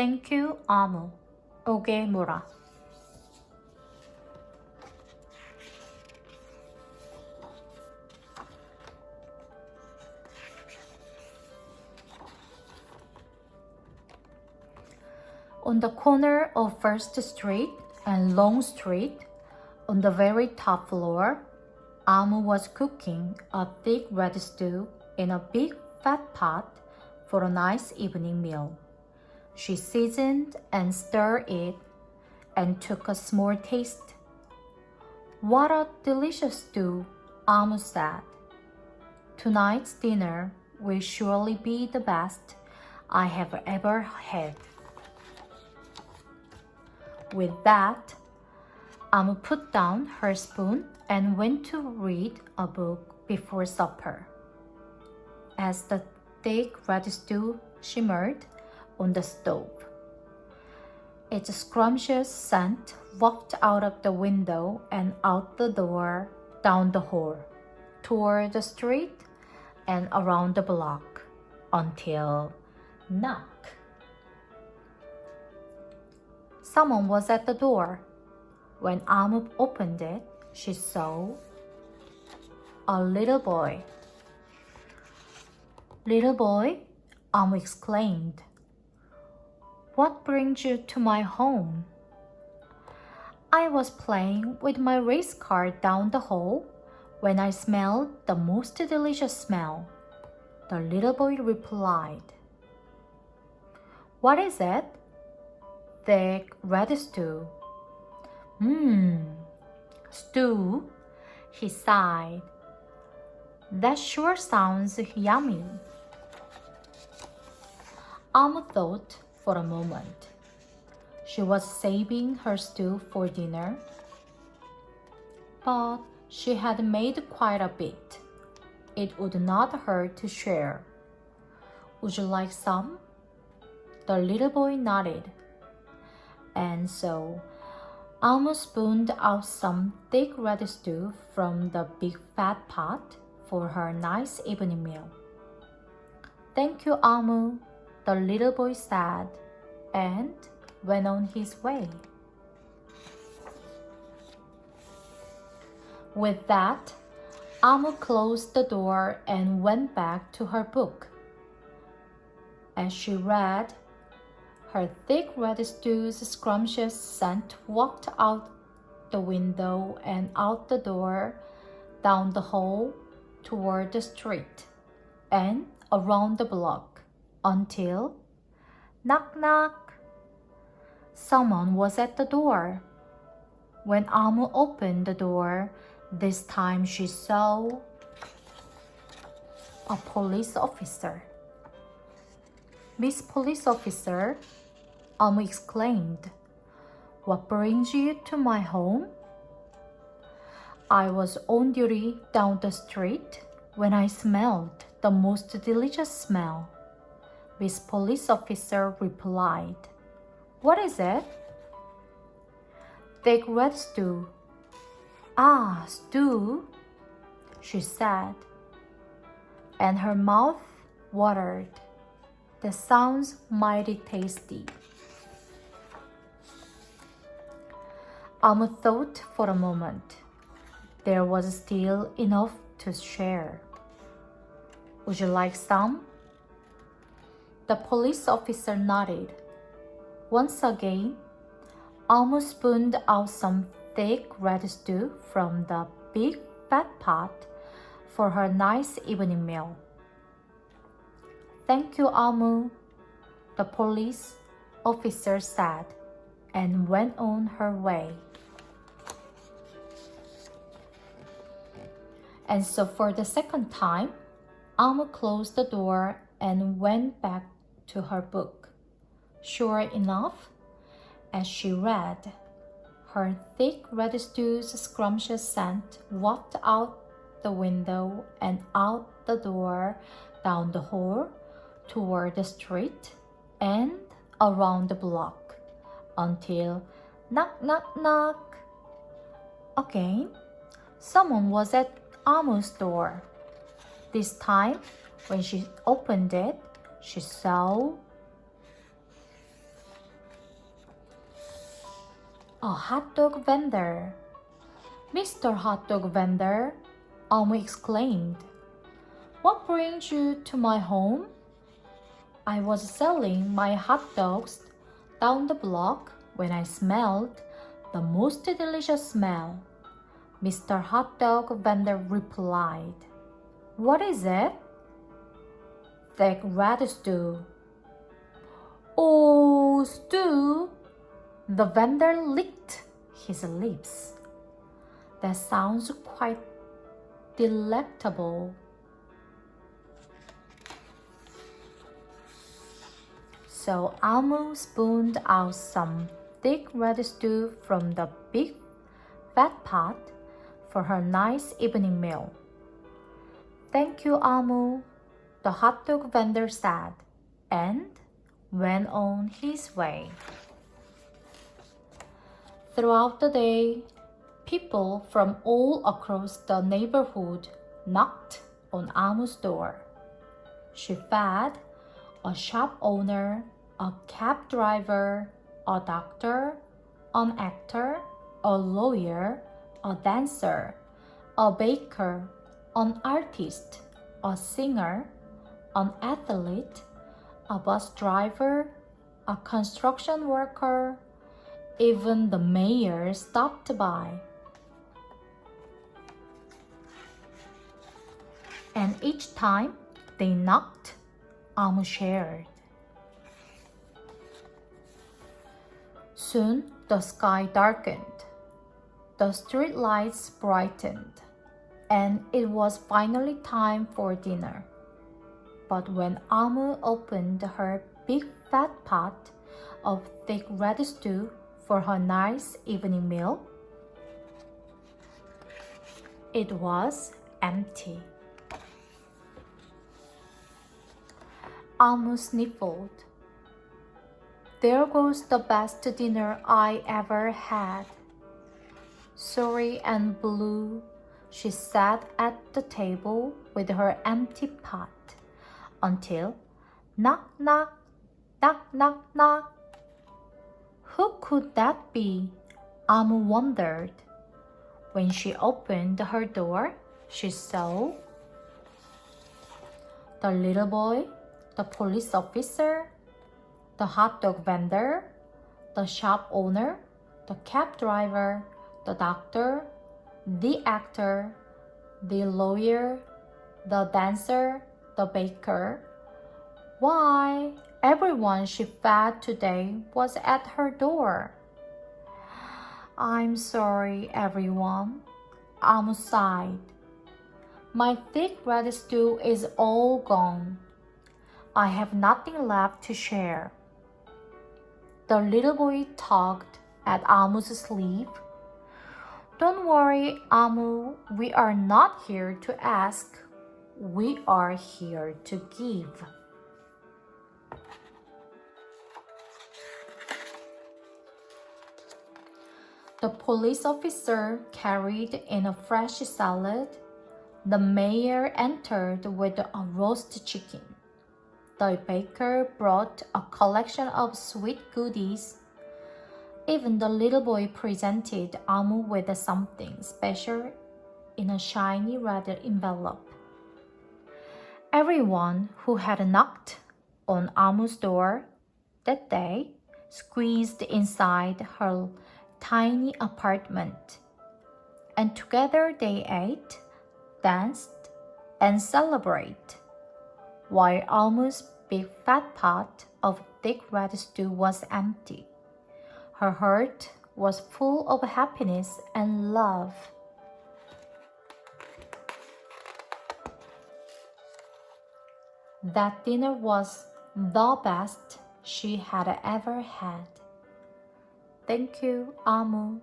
Thank you, 아무. Oge Mora. On the corner of First Street and Long Street, on the very top floor, 아무 was cooking a thick red stew in a big fat pot for a nice evening meal. She seasoned and stirred it and took a small taste. What a delicious stew, 아무 said. Tonight's dinner will surely be the best I have ever had. With that, 아무 put down her spoon and went to read a book before supper. As the thick red stew shimmered on the stove, its scrumptious scent wafted out of the window and out the door, down the hall, toward the street, and around the block, until knock. Someone was at the door. When 아무 opened it, she saw a little boy. Little boy, 아무 exclaimed. What brings you to my home? I was playing with my race car down the hall when I smelled the most delicious smell. The little boy replied. What is it? Thick red stew. Stew, he sighed. That sure sounds yummy. 아무 thought for a moment. She was saving her stew for dinner, but she had made quite a bit. It would not hurt to share. Would you like some? The little boy nodded. And so, 아무 spooned out some thick red stew from the big fat pot for her nice evening meal. Thank you, 아무, the little boy said, and went on his way. With that, 아무 closed the door and went back to her book. As she read, her thick red stew's scrumptious scent walked out the window and out the door, down the hall, toward the street, and around the block, until knock knock. Someone was at the door. When 아무 opened the door, this time she saw a police officer. Miss Police Officer, 아무 exclaimed. What brings you to my home? I was on duty down the street when I smelled the most delicious smell. Miss Police Officer replied. What is it? Thick red stew. Ah, stew, she said, and her mouth watered. That sounds mighty tasty. 아무 thought for a moment. There was still enough to share. Would you like some? The police officer nodded. Once again, 아무 spooned out some thick red stew from the big fat pot for her nice evening meal. Thank you, 아무, the police officer said, and went on her way. And so for the second time, 아무 closed the door and went back to her book. Sure enough, as she read, her thick red stew's scrumptious scent wafted out the window and out the door, down the hall, toward the street, and around the block, until knock knock knock. Again, someone was at 아무's door. This time, when she opened it, she saw A hot dog vendor. Mr. Hot Dog Vendor, Amu exclaimed. What brings you to my home? I was selling my hot dogs down the block when I smelled the most delicious smell. Mr. Hot Dog Vendor replied. What is it? Thick red stew. Oh, stew! The vendor licked his lips. That sounds quite delectable. So Amu spooned out some thick red stew from the big fat pot for her nice evening meal. Thank you, Amu, the hot dog vendor said, and went on his way. Throughout the day, people from all across the neighborhood knocked on Amu's door. She fed a shop owner, a cab driver, a doctor, an actor, a lawyer, a dancer, a baker, an artist, a singer, an athlete, a bus driver, a construction worker. Even the mayor stopped by. And each time they knocked, Amu shared. Soon the sky darkened, the street lights brightened, and it was finally time for dinner. But when Amu opened her big fat pot of thick red stew for her nice evening meal, it was empty. Amu sniffled. There goes the best dinner I ever had. Sorry and blue, she sat at the table with her empty pot until knock, knock, knock, knock, knock. Who could that be? Amu wondered. When she opened her door, she saw the little boy, the police officer, the hot dog vendor, the shop owner, the cab driver, the doctor, the actor, the lawyer, the dancer, the baker. Why, everyone she fed today was at her door. I'm sorry, everyone, Amu sighed. My thick red stew is all gone. I have nothing left to share. The little boy tugged at Amu's sleeve. Don't worry, Amu, we are not here to ask. We are here to give. The police officer carried in a fresh salad. The mayor entered with a roast chicken. The baker brought a collection of sweet goodies. Even the little boy presented Amu with something special in a shiny red envelope. Everyone who had knocked on Amu's door that day squeezed inside her tiny apartment, and together they ate, danced, and celebrated, while Amu's big fat pot of thick red stew was empty. Her heart was full of happiness and love. That dinner was the best she had ever had. Thank you, Amu.